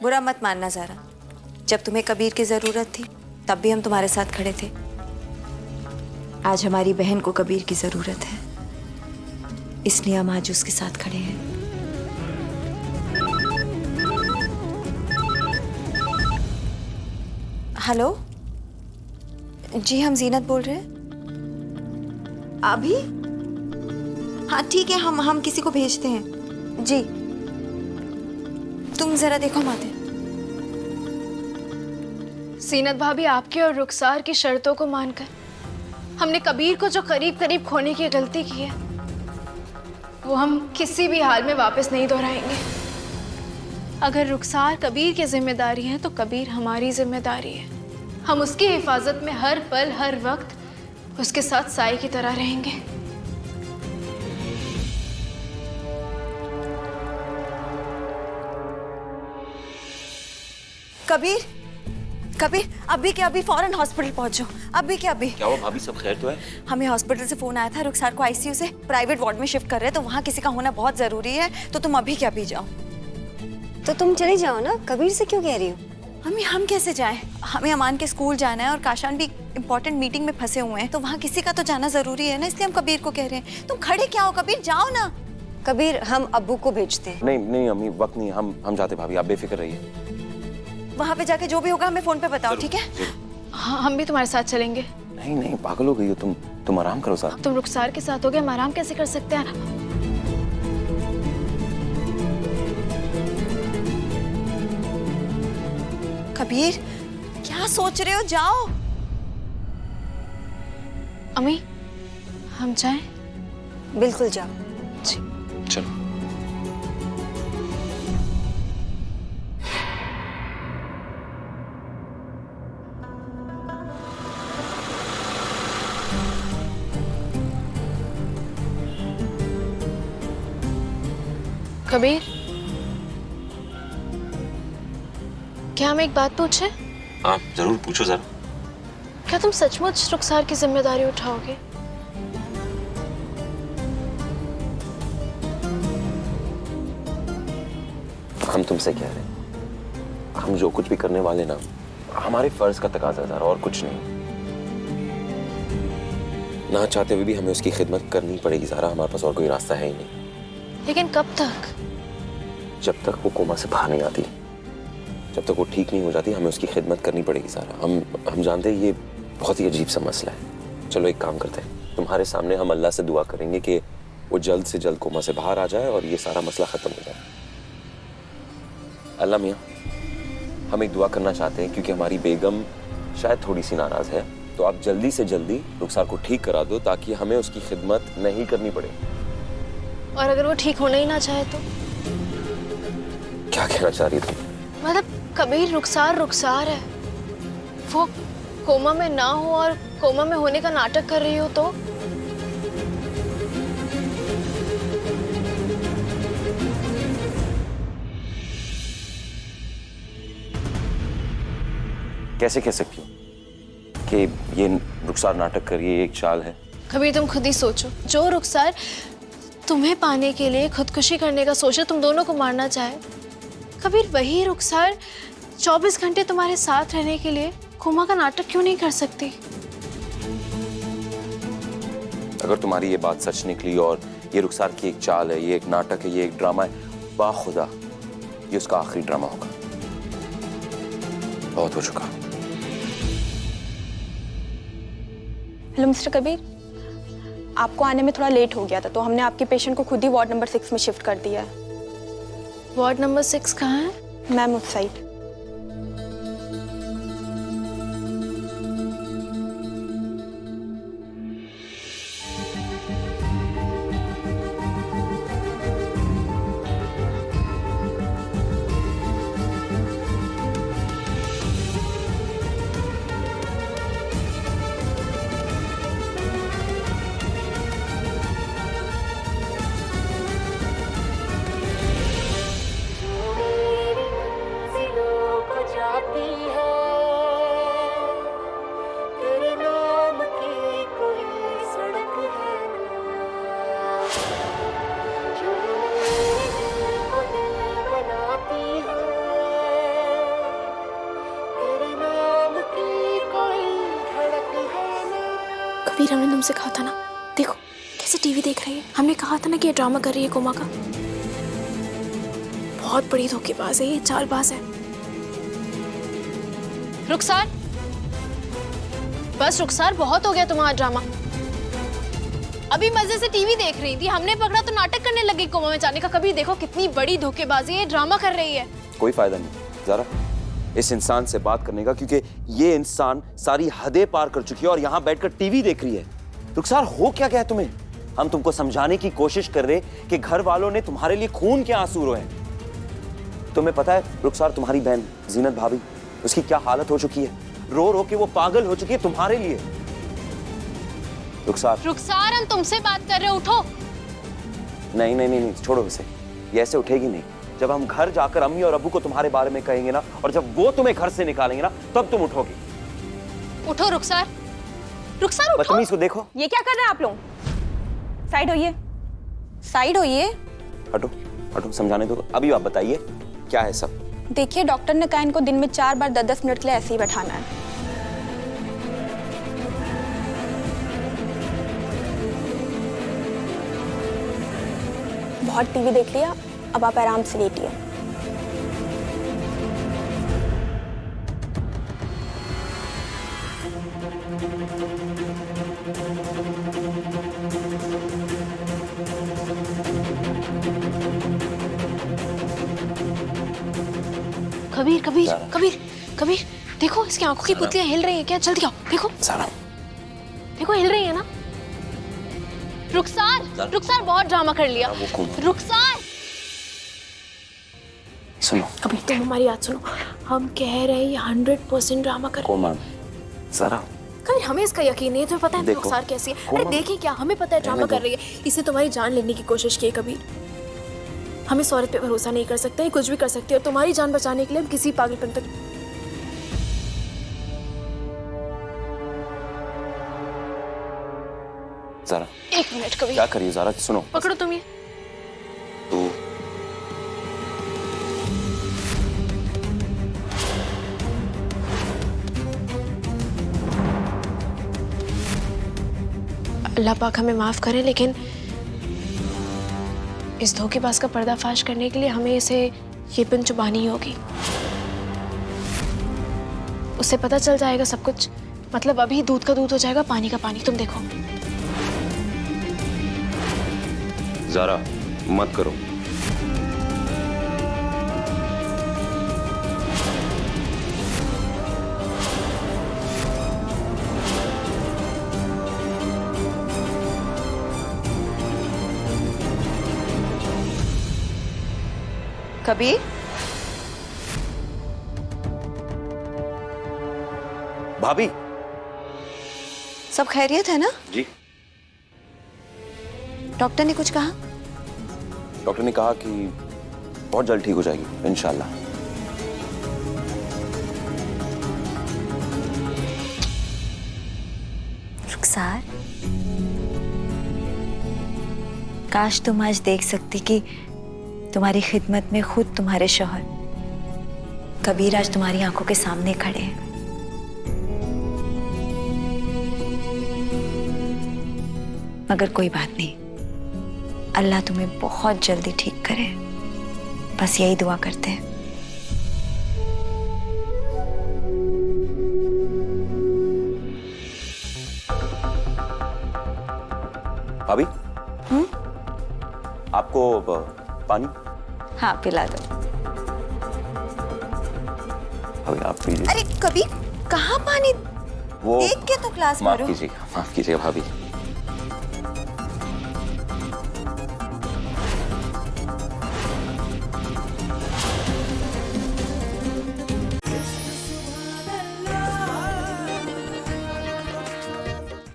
बुरा मत मानना ज़रा। जब तुम्हें कबीर की ज़रूरत थी तब भी हम तुम्हारे साथ खड़े थे। आज हमारी बहन को कबीर की ज़रूरत है, इसलिए हम आज उसके साथ खड़े हैं। हेलो जी, हम जीनत बोल रहे हैं। अभी? हाँ ठीक है, हम किसी को भेजते हैं जी। तुम जरा देखो माते। जीनत भाभी, आपके और रुखसार की शर्तों को मानकर हमने कबीर को जो करीब करीब खोने की गलती की है वो हम किसी भी हाल में वापस नहीं दोहराएंगे। अगर रुखसार कबीर की जिम्मेदारी है तो कबीर हमारी जिम्मेदारी है। हम उसकी हिफाजत में हर पल हर वक्त उसके साथ साए की तरह रहेंगे। कबीर, कबीर अभी के अभी फौरन हॉस्पिटल पहुंचो। अभी के अभी। क्या हुआ भाभी, सब खैर तो है? हमें हॉस्पिटल से फोन आया था, रुखसार को आईसीयू से प्राइवेट वार्ड में शिफ्ट कर रहे हैं, तो वहाँ किसी का होना बहुत जरूरी है, तो तुम अभी के अभी जाओ। तो तुम चली जाओ ना, कबीर से क्यों कह रही हो? हम कैसे जाएं? हमें अमान के स्कूल जाना है और काशान भी इम्पोर्टेंट मीटिंग में फंसे हुए हैं, तो वहाँ किसी का तो जाना जरूरी है ना, इसलिए हम कबीर को कह रहे हैं। तुम खड़े क्या हो कबीर, जाओ ना। कबीर, हम अब्बू को भेजते हैं। नहीं नहीं अम्मी, वक्त नहीं, हम जाते भाभी, आप बेफिक्र रहिए। वहाँ पे जाके जो भी होगा हमें फोन पे बताओ, ठीक है? हाँ, हम भी तुम्हारे साथ चलेंगे। नहीं नहीं, पागल हो गई हो तुम आराम करो साहब। तुम रुखसार के साथ हो गए, हम आराम कैसे कर सकते हैं? कबीर क्या सोच रहे हो, जाओ। अम्मी, हम जाएं? बिल्कुल जाओ। जी। चलो। कबीर, क्या हम एक बात पूछें? हाँ जरूर, पूछो जरा। क्या तुम सचमुच रुखसार की जिम्मेदारी उठाओगे? हम तुमसे कह रहे हैं, हम जो कुछ भी करने वाले ना, हमारे फर्ज का तकाजा है और कुछ नहीं। ना चाहते हुए भी हमें उसकी खिदमत करनी पड़ेगी ज़ारा, हमारे पास और कोई रास्ता है ही नहीं। लेकिन कब तक? जब तक वो कोमा से बाहर नहीं आती, जब तक वो ठीक नहीं हो जाती, हमें उसकी खिदमत करनी पड़ेगी ज़ारा। हम जानते हैं ये बहुत ही अजीब सा मसला है। चलो एक काम करते हैं, तुम्हारे सामने हम अल्लाह से दुआ करेंगे कि वो जल्द से जल्द कोमा से बाहर आ जाए और ये सारा मसला ख़त्म हो जाए। अल्लाह मियाँ, हम एक दुआ करना चाहते हैं क्योंकि हमारी बेगम शायद थोड़ी सी नाराज़ है, तो आप जल्दी से जल्दी रुखसार को ठीक करा दो ताकि हमें उसकी खिदमत नहीं करनी पड़े। और अगर वो ठीक होना ही ना चाहे तो? क्या कहना चाह रही तुम? मतलब कबीर, रुखसार है, वो कोमा में ना हो और कोमा में होने का नाटक कर रही हो तो? कैसे कह सकती हो कि ये रुखसार नाटक कर रही है, एक चाल है? कबीर, तुम खुद ही सोचो, जो रुखसार तुम्हें पाने के लिए खुदकुशी करने का सोचे, तुम दोनों को मारना चाहे, कबीर वही रुखसार 24 घंटे तुम्हारे साथ रहने के लिए कोमा का नाटक क्यों नहीं कर सकती? अगर तुम्हारी ये बात सच निकली और ये रुखसार की एक चाल है, ये एक नाटक है, ये एक ड्रामा है, बाखुदा ये उसका आखिरी ड्रामा होगा। बहुत हो चुका। हेलो मिस्टर कबीर, आपको आने में थोड़ा लेट हो गया था, तो हमने आपके पेशेंट को खुद ही वार्ड नंबर 6 में शिफ्ट कर दिया है। वार्ड नंबर 6 कहाँ है? मैम उस साइड। कबीर, हमने तुमसे कहा था ना, देखो कैसे टीवी देख रही है। हमने कहा था ना कि ये ड्रामा कर रही है कोमा का। बहुत बड़ी धोखेबाज है ये, चालबाज है। रुखसार, बस रुखसार, बहुत हो गया तुम्हारा ड्रामा। अभी मजे से टीवी देख रही थी, हमने पकड़ा तो नाटक करने लगी कोमा में जाने का। कबीर देखो कितनी बड़ी धोखेबाजी है, ड्रामा कर रही है। कोई फायदा नहीं ज़रा इस इंसान से बात करने का, क्योंकि ये इंसान सारी हदें पार कर चुकी है और यहाँ बैठकर टीवी देख रही है। रुखसार, हो क्या गया तुम्हें? हम तुमको समझाने की कोशिश कर रहे कि घर वालों ने तुम्हारे लिए खून के आंसू रोए। तुम्हें पता है रुखसार, तुम्हारी बहन जीनत भाभी, उसकी क्या हालत हो चुकी है। रो रो के वो पागल हो चुकी है तुम्हारे लिए। रुखसार, रुखसार, हम तुमसे बात कर रहे हो, उठो। नहीं नहीं नहीं, छोड़ो इसे, ये ऐसे उठेगी नहीं। जब हम घर जाकर अम्मी और अब्बू को तुम्हारे बारे में कहेंगे ना, और जब वो तुम्हें घर से निकालेंगे ना, तब तुम उठोगी। उठो रुखसार, रुखसार उठो। बदतमीज को देखो। ये क्या कर रहे हैं आप लोग? साइड होइए, साइड होइए। हटो हटो, समझाने दो। अभी आप बताइए क्या है सब। देखिए, डॉक्टर ने कहा इनको दिन में 4 बार 10-10 मिनट के लिए ऐसे ही बैठाना है। बहुत टीवी देख लिया, अब आप आराम से लेटिए। कबीर, कबीर, कबीर, कबीर, देखो इसकी आंखों की पुतलियां हिल रही हैं क्या? जल्दी आओ, देखो सारा, देखो हिल रही है ना। रुखसार, रुखसार, बहुत ड्रामा कर लिया। रुखसार, सुनो कबीर तुम हमारी बात सुनो। हम कह रहे हैं ये 100% ड्रामा कर। कोमा, सारा, कबीर हमें इसका यकीन नहीं है। तुम्हें पता है देखो, रुखसार कैसी है? कोमा, अरे देखिए क्या, हमें पता है ड्रामा कर रही है। इसने तुम्हारी जान लेने की कोशिश की है कबीर। हम इस औरत पे भरोसा नहीं कर सकते, कुछ भी कर सकते हैं, और तुम्हारी जान बचाने के लिए हम किसी पागलपन तक। ज़रा 1 मिनट कबीर, क्या करिए ज़रा, सुनो। पकड़ो तुम ये। तो अल्लाह पाक हमें माफ करे, लेकिन इस धोखेबाज का पर्दाफाश करने के लिए हमें इसे ये पिन चुबानी होगी। उससे पता चल जाएगा सब कुछ। मतलब अभी दूध का दूध हो जाएगा, पानी का पानी। तुम देखो। ज़रा मत करो। कबीर, भाभी, सब खैरियत है ना? जी, डॉक्टर ने कुछ कहा? डॉक्टर ने कहा कि बहुत जल्द ठीक हो जाएगी इंशाल्लाह। रुखसार, काश तुम आज देख सकती कि तुम्हारी खिदमत में खुद तुम्हारे शौहर कबीर आज तुम्हारी आंखों के सामने खड़े हैं। मगर कोई बात नहीं, अल्लाह तुम्हें बहुत जल्दी ठीक करे, बस यही दुआ करते हैं। भाभी, आपको पानी? हाँ, पिला दो। भाभी आप पीजिए। अरे कबीर, कहाँ पानी? वो देख के तो क्लास माफ करो। कीजिएगा, माफ कीजिएगा भाभी।